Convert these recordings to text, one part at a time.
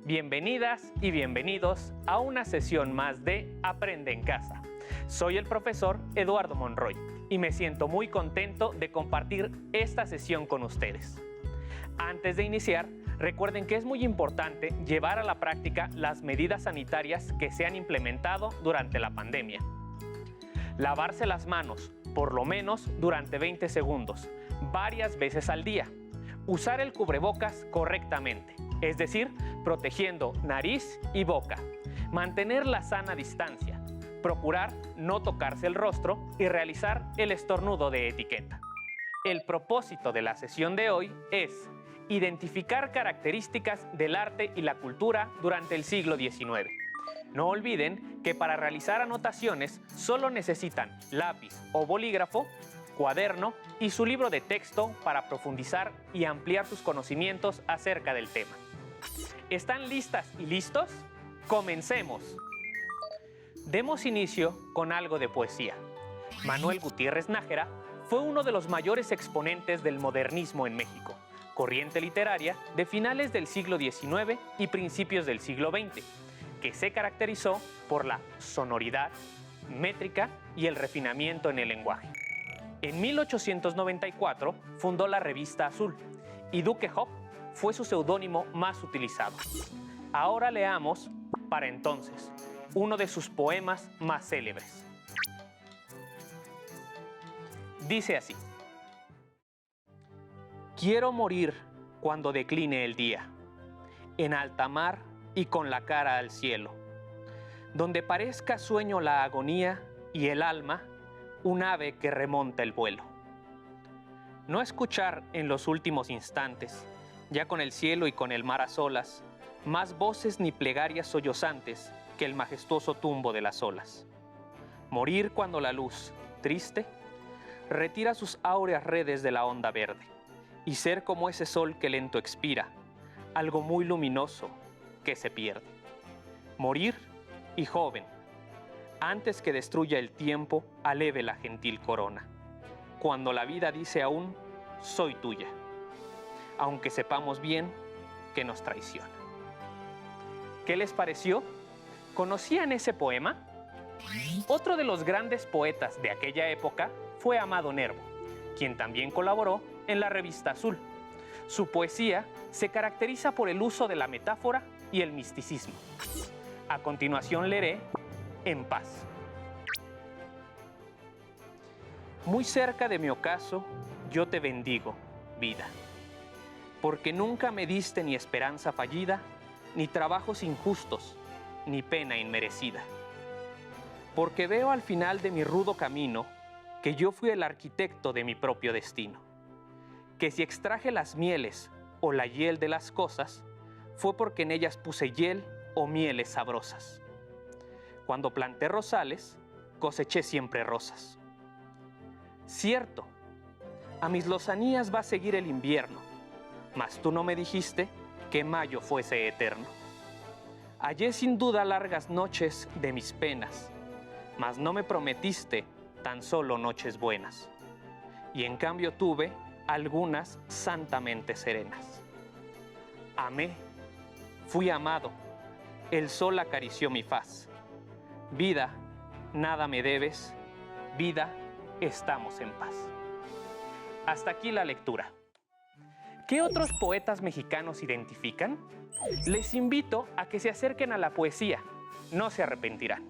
Bienvenidas y bienvenidos a una sesión más de Aprende en Casa. Soy el profesor Eduardo Monroy y me siento muy contento de compartir esta sesión con ustedes. Antes de iniciar, recuerden que es muy importante llevar a la práctica las medidas sanitarias que se han implementado durante la pandemia. Lavarse las manos, por lo menos durante 20 segundos, varias veces al día. Usar el cubrebocas correctamente, es decir, protegiendo nariz y boca. Mantener la sana distancia. Procurar no tocarse el rostro y realizar el estornudo de etiqueta. El propósito de la sesión de hoy es identificar características del arte y la cultura durante el siglo XIX. No olviden que para realizar anotaciones solo necesitan lápiz o bolígrafo, cuaderno y su libro de texto para profundizar y ampliar sus conocimientos acerca del tema. ¿Están listas y listos? ¡Comencemos! Demos inicio con algo de poesía. Manuel Gutiérrez Nájera fue uno de los mayores exponentes del modernismo en México, corriente literaria de finales del siglo XIX y principios del siglo XX, que se caracterizó por la sonoridad, métrica y el refinamiento en el lenguaje. En 1894 fundó la revista Azul y Duque Hop fue su seudónimo más utilizado. Ahora leamos, para entonces, uno de sus poemas más célebres. Dice así: Quiero morir cuando decline el día, en alta mar y con la cara al cielo, donde parezca sueño la agonía y el alma un ave que remonta el vuelo. No escuchar en los últimos instantes, ya con el cielo y con el mar a solas, más voces ni plegarias sollozantes que el majestuoso tumbo de las olas. Morir cuando la luz, triste, retira sus áureas redes de la onda verde, y ser como ese sol que lento expira, algo muy luminoso que se pierde. Morir y joven, antes que destruya el tiempo, aleve la gentil corona, cuando la vida dice aún, soy tuya, aunque sepamos bien que nos traiciona. ¿Qué les pareció? ¿Conocían ese poema? Otro de los grandes poetas de aquella época fue Amado Nervo, quien también colaboró en la revista Azul. Su poesía se caracteriza por el uso de la metáfora y el misticismo. A continuación leeré En paz. Muy cerca de mi ocaso, yo te bendigo, vida, porque nunca me diste ni esperanza fallida, ni trabajos injustos, ni pena inmerecida. Porque veo al final de mi rudo camino que yo fui el arquitecto de mi propio destino, que si extraje las mieles o la hiel de las cosas, fue porque en ellas puse hiel o mieles sabrosas. Cuando planté rosales, coseché siempre rosas. Cierto, a mis lozanías va a seguir el invierno, mas tú no me dijiste que mayo fuese eterno. Hallé sin duda largas noches de mis penas, mas no me prometiste tan solo noches buenas. Y en cambio tuve algunas santamente serenas. Amé, fui amado, el sol acarició mi faz. Vida, nada me debes, vida, estamos en paz. Hasta aquí la lectura. ¿Qué otros poetas mexicanos identifican? Les invito a que se acerquen a la poesía, no se arrepentirán.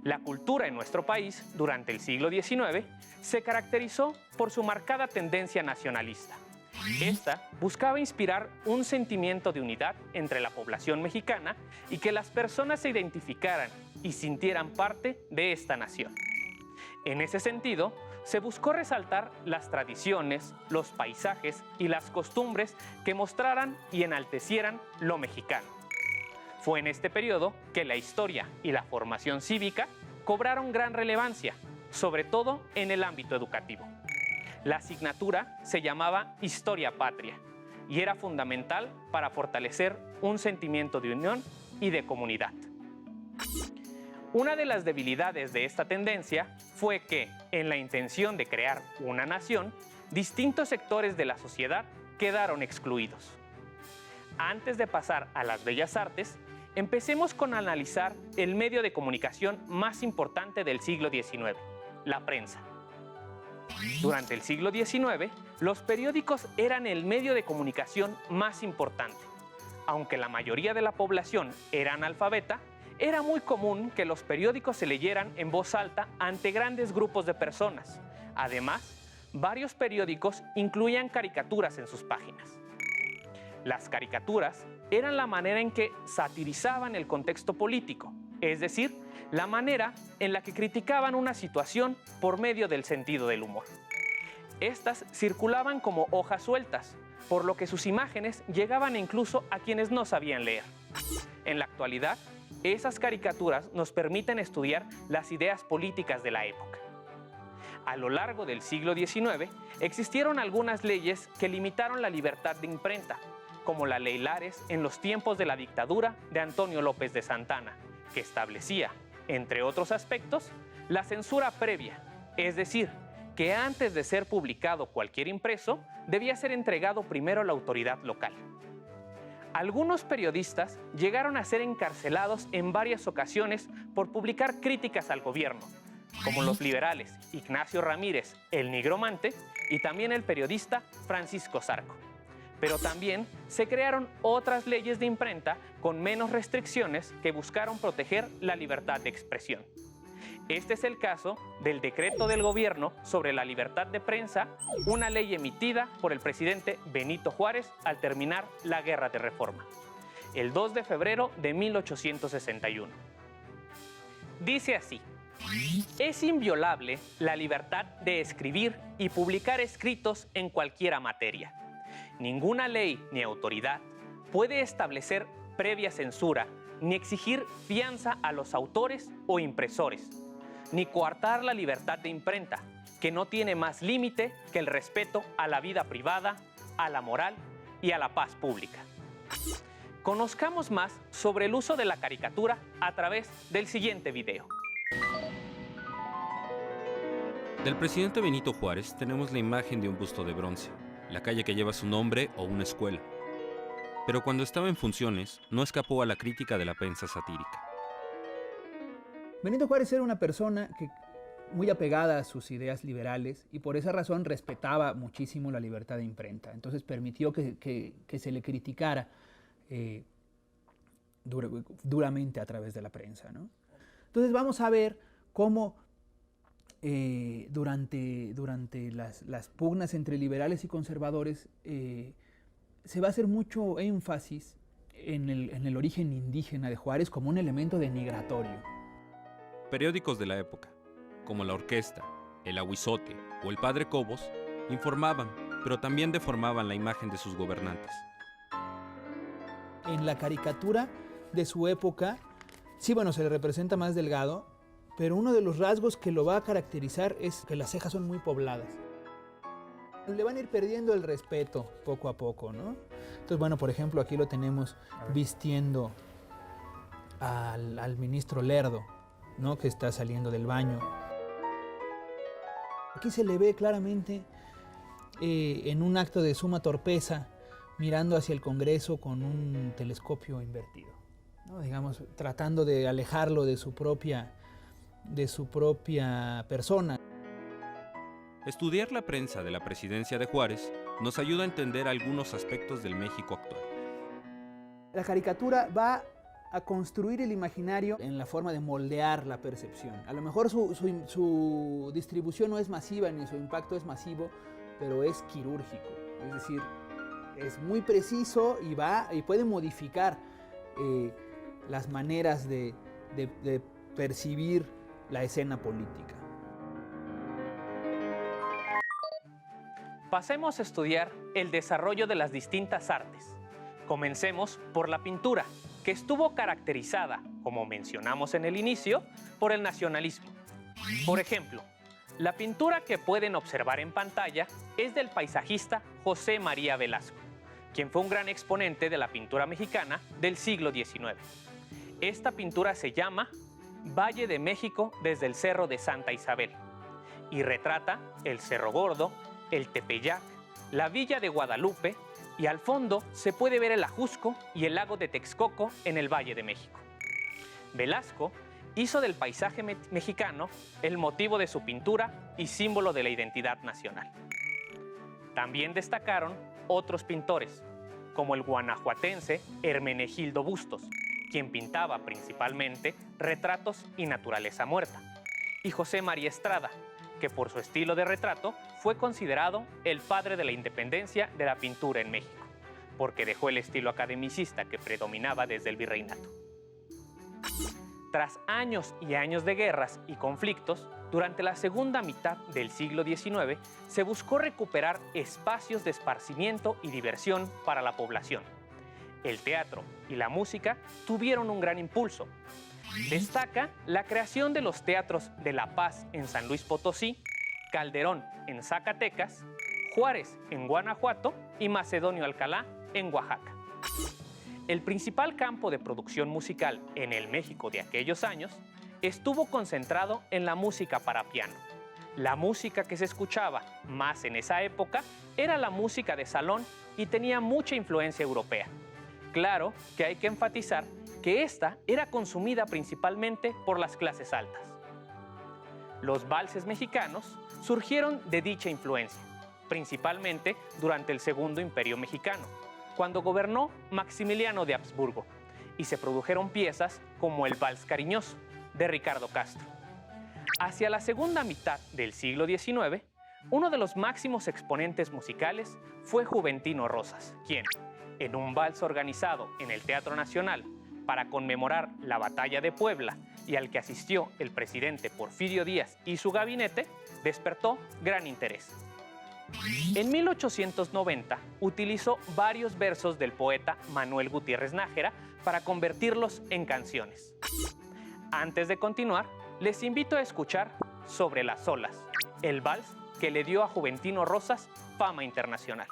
La cultura en nuestro país durante el siglo XIX se caracterizó por su marcada tendencia nacionalista. Esta buscaba inspirar un sentimiento de unidad entre la población mexicana y que las personas se identificaran y sintieran parte de esta nación. En ese sentido, se buscó resaltar las tradiciones, los paisajes y las costumbres que mostraran y enaltecieran lo mexicano. Fue en este periodo que la historia y la formación cívica cobraron gran relevancia, sobre todo en el ámbito educativo. La asignatura se llamaba Historia Patria y era fundamental para fortalecer un sentimiento de unión y de comunidad. Una de las debilidades de esta tendencia fue que, en la intención de crear una nación, distintos sectores de la sociedad quedaron excluidos. Antes de pasar a las bellas artes, empecemos con analizar el medio de comunicación más importante del siglo XIX, la prensa. Durante el siglo XIX, los periódicos eran el medio de comunicación más importante. Aunque la mayoría de la población era analfabeta, era muy común que los periódicos se leyeran en voz alta ante grandes grupos de personas. Además, varios periódicos incluían caricaturas en sus páginas. Las caricaturas eran la manera en que satirizaban el contexto político, es decir, la manera en la que criticaban una situación por medio del sentido del humor. Estas circulaban como hojas sueltas, por lo que sus imágenes llegaban incluso a quienes no sabían leer. En la actualidad, esas caricaturas nos permiten estudiar las ideas políticas de la época. A lo largo del siglo XIX, existieron algunas leyes que limitaron la libertad de imprenta, como la Ley Lares en los tiempos de la dictadura de Antonio López de Santana, que establecía, entre otros aspectos, la censura previa, es decir, que antes de ser publicado cualquier impreso, debía ser entregado primero a la autoridad local. Algunos periodistas llegaron a ser encarcelados en varias ocasiones por publicar críticas al gobierno, como los liberales Ignacio Ramírez, el Nigromante, y también el periodista Francisco Zarco. Pero también se crearon otras leyes de imprenta con menos restricciones que buscaron proteger la libertad de expresión. Este es el caso del Decreto del Gobierno sobre la Libertad de Prensa, una ley emitida por el presidente Benito Juárez al terminar la Guerra de Reforma, el 2 de febrero de 1861. Dice así: es inviolable la libertad de escribir y publicar escritos en cualquiera materia. Ninguna ley ni autoridad puede establecer previa censura ni exigir fianza a los autores o impresores, ni coartar la libertad de imprenta, que no tiene más límite que el respeto a la vida privada, a la moral y a la paz pública. Conozcamos más sobre el uso de la caricatura a través del siguiente video. Del presidente Benito Juárez tenemos la imagen de un busto de bronce, la calle que lleva su nombre o una escuela. Pero cuando estaba en funciones, no escapó a la crítica de la prensa satírica. Benito Juárez era una persona muy apegada a sus ideas liberales y por esa razón respetaba muchísimo la libertad de imprenta. Entonces permitió que se le criticara duramente a través de la prensa, ¿no? Entonces vamos a ver cómo durante las pugnas entre liberales y conservadores se va a hacer mucho énfasis en el origen indígena de Juárez como un elemento denigratorio. Periódicos de la época, como La Orquesta, El Aguizote o El Padre Cobos, informaban, pero también deformaban la imagen de sus gobernantes. En la caricatura de su época, sí, bueno, se le representa más delgado, pero uno de los rasgos que lo va a caracterizar es que las cejas son muy pobladas. Le van a ir perdiendo el respeto poco a poco, ¿no? Entonces, bueno, por ejemplo, aquí lo tenemos vistiendo al ministro Lerdo, ¿no?, que está saliendo del baño. Aquí se le ve claramente en un acto de suma torpeza, mirando hacia el Congreso con un telescopio invertido, ¿no? Digamos, tratando de alejarlo de su propia persona. Estudiar la prensa de la presidencia de Juárez nos ayuda a entender algunos aspectos del México actual. La caricatura va a construir el imaginario en la forma de moldear la percepción. A lo mejor su distribución no es masiva ni su impacto es masivo, pero es quirúrgico. Es decir, es muy preciso y puede modificar las maneras de percibir la escena política. Pasemos a estudiar el desarrollo de las distintas artes. Comencemos por la pintura, que estuvo caracterizada, como mencionamos en el inicio, por el nacionalismo. Por ejemplo, la pintura que pueden observar en pantalla es del paisajista José María Velasco, quien fue un gran exponente de la pintura mexicana del siglo XIX. Esta pintura se llama Valle de México desde el Cerro de Santa Isabel y retrata el Cerro Gordo, el Tepeyac, la Villa de Guadalupe, y al fondo se puede ver el Ajusco y el lago de Texcoco en el Valle de México. Velasco hizo del paisaje mexicano el motivo de su pintura y símbolo de la identidad nacional. También destacaron otros pintores, como el guanajuatense Hermenegildo Bustos, quien pintaba principalmente retratos y naturaleza muerta, y José María Estrada, que por su estilo de retrato fue considerado el padre de la independencia de la pintura en México, porque dejó el estilo academicista que predominaba desde el virreinato. Tras años y años de guerras y conflictos, durante la segunda mitad del siglo XIX se buscó recuperar espacios de esparcimiento y diversión para la población. El teatro y la música tuvieron un gran impulso. Destaca la creación de los teatros de La Paz en San Luis Potosí, Calderón en Zacatecas, Juárez en Guanajuato y Macedonio Alcalá en Oaxaca. El principal campo de producción musical en el México de aquellos años estuvo concentrado en la música para piano. La música que se escuchaba más en esa época era la música de salón y tenía mucha influencia europea. Claro que hay que enfatizar que esta era consumida principalmente por las clases altas. Los valses mexicanos surgieron de dicha influencia, principalmente durante el Segundo Imperio Mexicano, cuando gobernó Maximiliano de Habsburgo, y se produjeron piezas como el Vals Cariñoso, de Ricardo Castro. Hacia la segunda mitad del siglo XIX, uno de los máximos exponentes musicales fue Juventino Rosas, quien, en un vals organizado en el Teatro Nacional para conmemorar la Batalla de Puebla y al que asistió el presidente Porfirio Díaz y su gabinete, despertó gran interés. En 1890 utilizó varios versos del poeta Manuel Gutiérrez Nájera para convertirlos en canciones. Antes de continuar, les invito a escuchar Sobre las olas, el vals que le dio a Juventino Rosas fama internacional.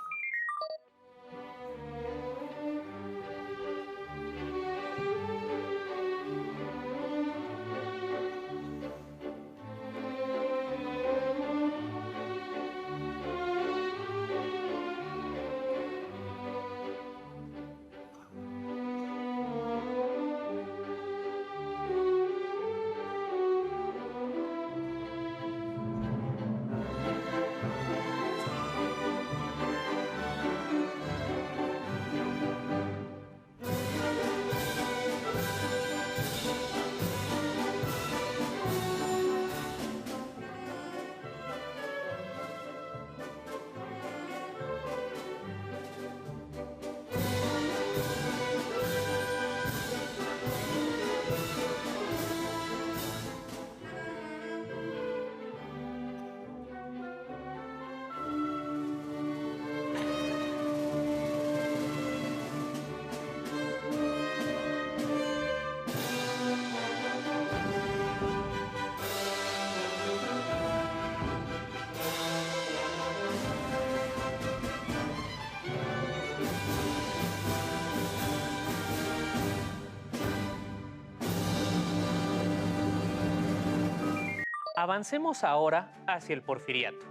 Avancemos ahora hacia el Porfiriato,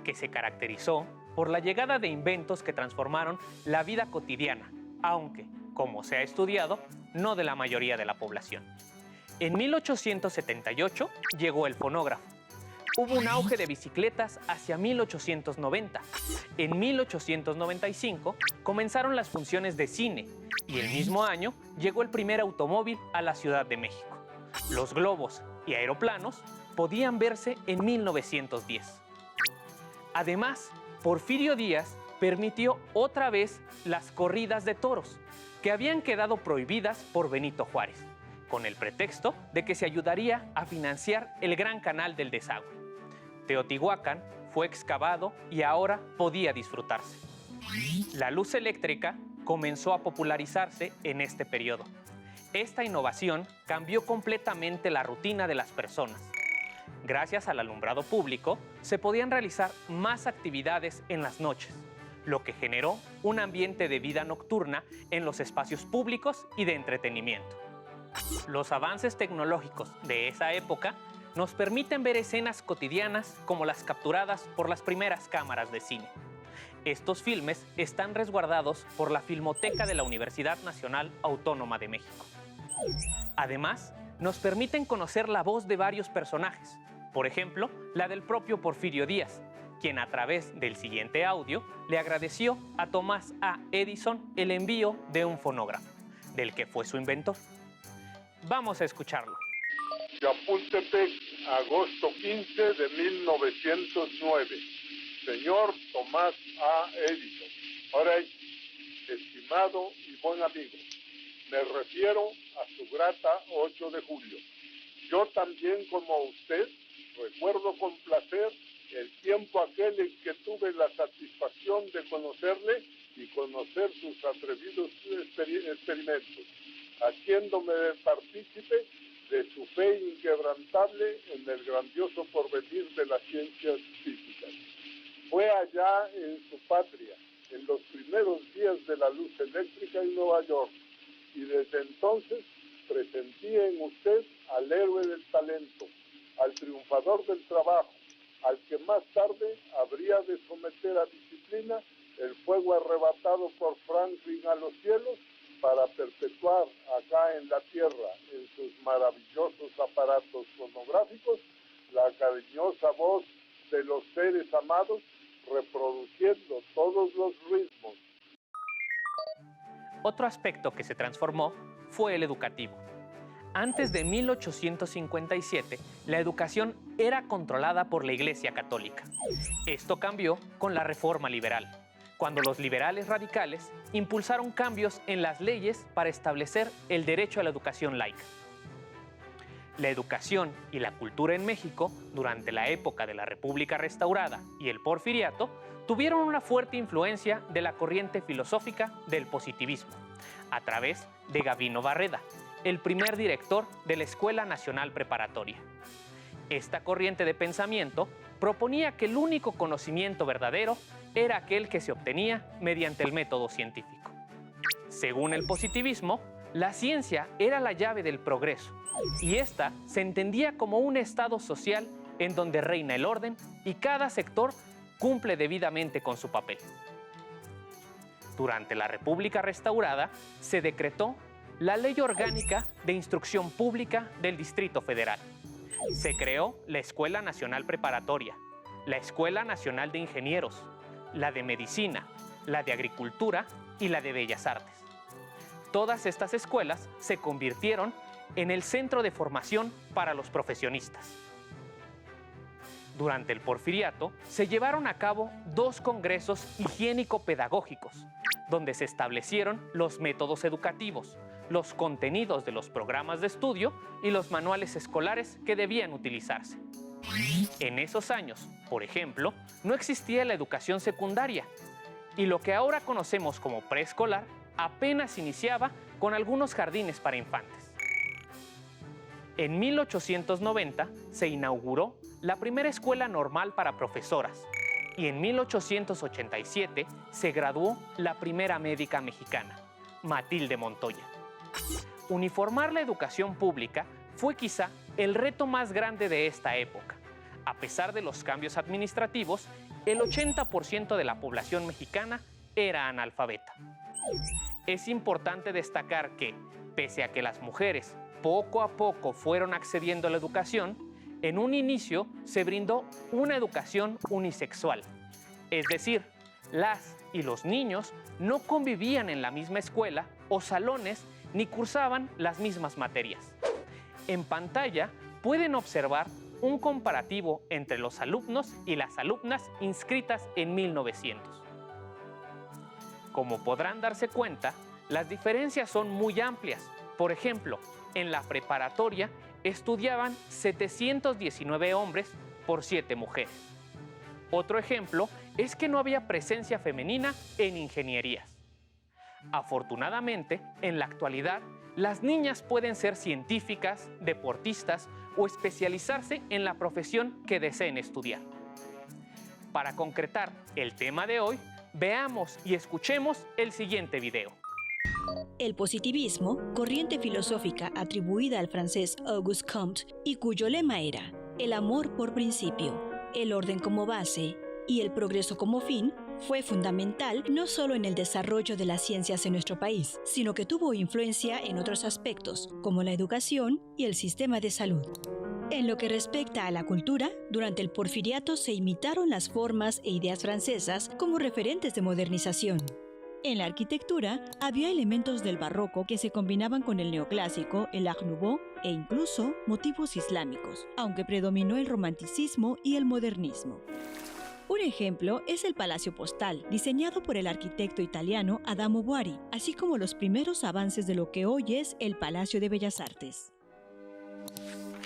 que se caracterizó por la llegada de inventos que transformaron la vida cotidiana, aunque, como se ha estudiado, no de la mayoría de la población. En 1878 llegó el fonógrafo. Hubo un auge de bicicletas hacia 1890. En 1895 comenzaron las funciones de cine y el mismo año llegó el primer automóvil a la Ciudad de México. Los globos y aeroplanos podían verse en 1910. Además, Porfirio Díaz permitió otra vez las corridas de toros, que habían quedado prohibidas por Benito Juárez, con el pretexto de que se ayudaría a financiar el Gran Canal del Desagüe. Teotihuacán fue excavado y ahora podía disfrutarse. La luz eléctrica comenzó a popularizarse en este periodo. Esta innovación cambió completamente la rutina de las personas. Gracias al alumbrado público, se podían realizar más actividades en las noches, lo que generó un ambiente de vida nocturna en los espacios públicos y de entretenimiento. Los avances tecnológicos de esa época nos permiten ver escenas cotidianas como las capturadas por las primeras cámaras de cine. Estos filmes están resguardados por la Filmoteca de la Universidad Nacional Autónoma de México. Además, nos permiten conocer la voz de varios personajes, por ejemplo, la del propio Porfirio Díaz, quien a través del siguiente audio le agradeció a Thomas A. Edison el envío de un fonógrafo, del que fue su inventor. Vamos a escucharlo. Chapultepec, agosto 15 de 1909. Señor Tomás A. Edison. Ahora, estimado y buen amigo, me refiero a su grata 8 de julio. Yo también, como usted, recuerdo con placer el tiempo aquel en que tuve la satisfacción de conocerle y conocer sus atrevidos experimentos, haciéndome partícipe de su fe inquebrantable en el grandioso porvenir de las ciencias físicas. Fue allá en su patria, en los primeros días de la luz eléctrica en Nueva York, y desde entonces presentí en usted al héroe del talento, al triunfador del trabajo, al que más tarde habría de someter a disciplina el fuego arrebatado por Franklin a los cielos para perpetuar acá en la tierra, en sus maravillosos aparatos fonográficos, la cariñosa voz de los seres amados, reproduciendo todos los ritmos. Otro aspecto que se transformó fue el educativo. Antes de 1857, la educación era controlada por la Iglesia Católica. Esto cambió con la Reforma Liberal, cuando los liberales radicales impulsaron cambios en las leyes para establecer el derecho a la educación laica. La educación y la cultura en México, durante la época de la República Restaurada y el Porfiriato, tuvieron una fuerte influencia de la corriente filosófica del positivismo, a través de Gavino Barreda, el primer director de la Escuela Nacional Preparatoria. Esta corriente de pensamiento proponía que el único conocimiento verdadero era aquel que se obtenía mediante el método científico. Según el positivismo, la ciencia era la llave del progreso, y esta se entendía como un estado social en donde reina el orden y cada sector cumple debidamente con su papel. Durante la República Restaurada se decretó la Ley Orgánica de Instrucción Pública del Distrito Federal. Se creó la Escuela Nacional Preparatoria, la Escuela Nacional de Ingenieros, la de Medicina, la de Agricultura y la de Bellas Artes. Todas estas escuelas se convirtieron en el centro de formación para los profesionistas. Durante el Porfiriato se llevaron a cabo 2 congresos higiénico-pedagógicos, donde se establecieron los métodos educativos, los contenidos de los programas de estudio y los manuales escolares que debían utilizarse. En esos años, por ejemplo, no existía la educación secundaria, y lo que ahora conocemos como preescolar apenas iniciaba con algunos jardines para infantes. En 1890 se inauguró la primera escuela normal para profesoras, y en 1887 se graduó la primera médica mexicana, Matilde Montoya. Uniformar la educación pública fue quizá el reto más grande de esta época. A pesar de los cambios administrativos, el 80% de la población mexicana era analfabeta. Es importante destacar que, pese a que las mujeres poco a poco fueron accediendo a la educación, en un inicio se brindó una educación unisexual. Es decir, las y los niños no convivían en la misma escuela o salones ni cursaban las mismas materias. En pantalla pueden observar un comparativo entre los alumnos y las alumnas inscritas en 1900. Como podrán darse cuenta, las diferencias son muy amplias. Por ejemplo, en la preparatoria estudiaban 719 hombres por 7 mujeres. Otro ejemplo es que no había presencia femenina en ingenierías. Afortunadamente, en la actualidad, las niñas pueden ser científicas, deportistas o especializarse en la profesión que deseen estudiar. Para concretar el tema de hoy, veamos y escuchemos el siguiente video. El positivismo, corriente filosófica atribuida al francés Auguste Comte y cuyo lema era el amor por principio, el orden como base y el progreso como fin, Fue fundamental no solo en el desarrollo de las ciencias en nuestro país, sino que tuvo influencia en otros aspectos, como la educación y el sistema de salud. En lo que respecta a la cultura, durante el Porfiriato se imitaron las formas e ideas francesas como referentes de modernización. En la arquitectura, había elementos del barroco que se combinaban con el neoclásico, el Art Nouveau e incluso motivos islámicos, aunque predominó el romanticismo y el modernismo. Un ejemplo es el Palacio Postal, diseñado por el arquitecto italiano Adamo Boari, así como los primeros avances de lo que hoy es el Palacio de Bellas Artes.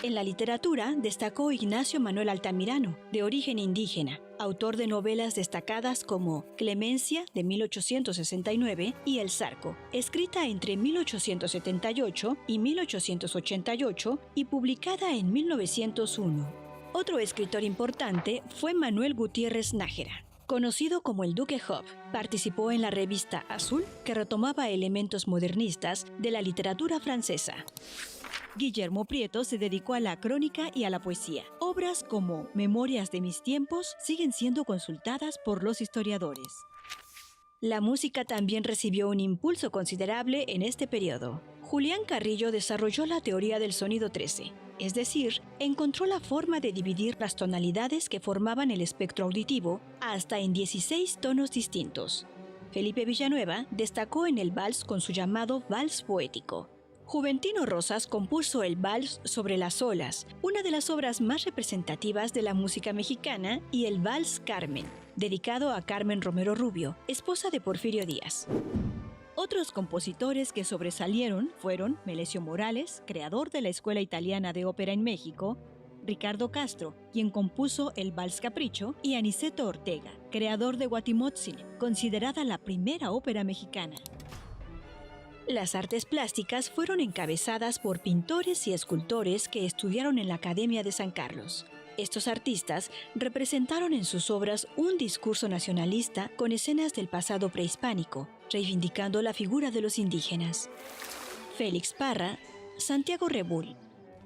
En la literatura destacó Ignacio Manuel Altamirano, de origen indígena, autor de novelas destacadas como Clemencia, de 1869, y El Zarco, escrita entre 1878 y 1888 y publicada en 1901. Otro escritor importante fue Manuel Gutiérrez Nájera, conocido como el Duque Job. Participó en la revista Azul, que retomaba elementos modernistas de la literatura francesa. Guillermo Prieto se dedicó a la crónica y a la poesía. Obras como Memorias de mis tiempos siguen siendo consultadas por los historiadores. La música también recibió un impulso considerable en este periodo. Julián Carrillo desarrolló la teoría del sonido 13, es decir, encontró la forma de dividir las tonalidades que formaban el espectro auditivo hasta en 16 tonos distintos. Felipe Villanueva destacó en el vals con su llamado vals poético. Juventino Rosas compuso el Vals sobre las olas, una de las obras más representativas de la música mexicana, y el Vals Carmen, dedicado a Carmen Romero Rubio, esposa de Porfirio Díaz. Otros compositores que sobresalieron fueron Melesio Morales, creador de la Escuela Italiana de Ópera en México, Ricardo Castro, quien compuso el Vals Capricho, y Aniceto Ortega, creador de Guatimozin, considerada la primera ópera mexicana. Las artes plásticas fueron encabezadas por pintores y escultores que estudiaron en la Academia de San Carlos. Estos artistas representaron en sus obras un discurso nacionalista con escenas del pasado prehispánico, reivindicando la figura de los indígenas. Félix Parra, Santiago Rebull,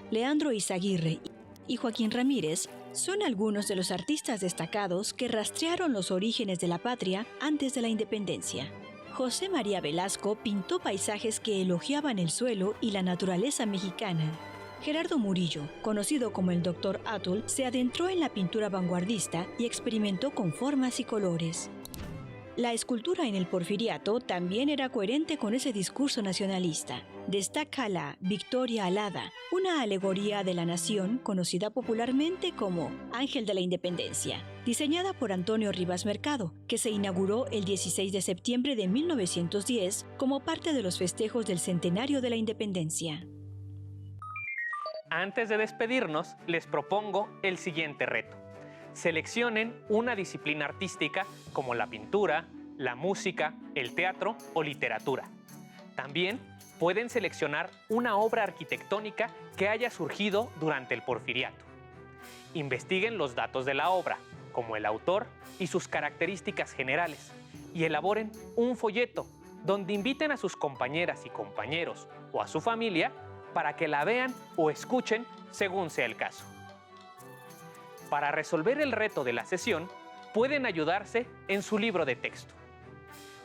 Leandro Izaguirre y Joaquín Ramírez son algunos de los artistas destacados que rastrearon los orígenes de la patria antes de la independencia. José María Velasco pintó paisajes que elogiaban el suelo y la naturaleza mexicana. Gerardo Murillo, conocido como el Dr. Atul, se adentró en la pintura vanguardista y experimentó con formas y colores. La escultura en el Porfiriato también era coherente con ese discurso nacionalista. Destaca la Victoria Alada, una alegoría de la nación conocida popularmente como Ángel de la Independencia, diseñada por Antonio Rivas Mercado, que se inauguró el 16 de septiembre de 1910 como parte de los festejos del centenario de la Independencia. Antes de despedirnos, les propongo el siguiente reto. Seleccionen una disciplina artística como la pintura, la música, el teatro o literatura. También pueden seleccionar una obra arquitectónica que haya surgido durante el Porfiriato. Investiguen los datos de la obra, como el autor y sus características generales, y elaboren un folleto donde inviten a sus compañeras y compañeros o a su familia para que la vean o escuchen según sea el caso. Para resolver el reto de la sesión, pueden ayudarse en su libro de texto.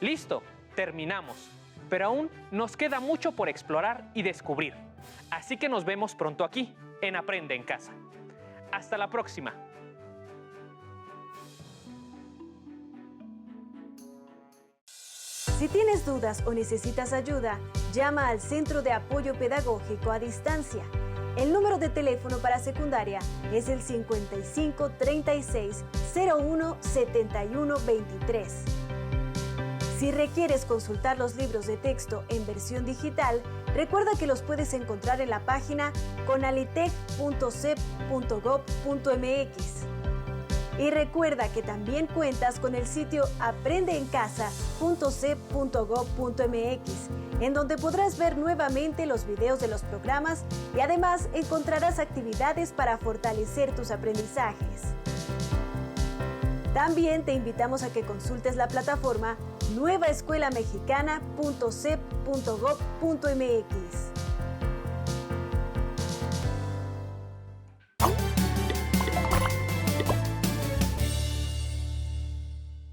¡Listo! Terminamos. Pero aún nos queda mucho por explorar y descubrir. Así que nos vemos pronto aquí, en Aprende en Casa. ¡Hasta la próxima! Si tienes dudas o necesitas ayuda, llama al Centro de Apoyo Pedagógico a Distancia. El número de teléfono para secundaria es el 55 36 01 71 23. Si requieres consultar los libros de texto en versión digital, recuerda que los puedes encontrar en la página conalitec.cep.gov.mx. Y recuerda que también cuentas con el sitio aprendeencasa.cep.gov.mx, en donde podrás ver nuevamente los videos de los programas y además encontrarás actividades para fortalecer tus aprendizajes. También te invitamos a que consultes la plataforma nuevaescuelamexicana.cep.gov.mx.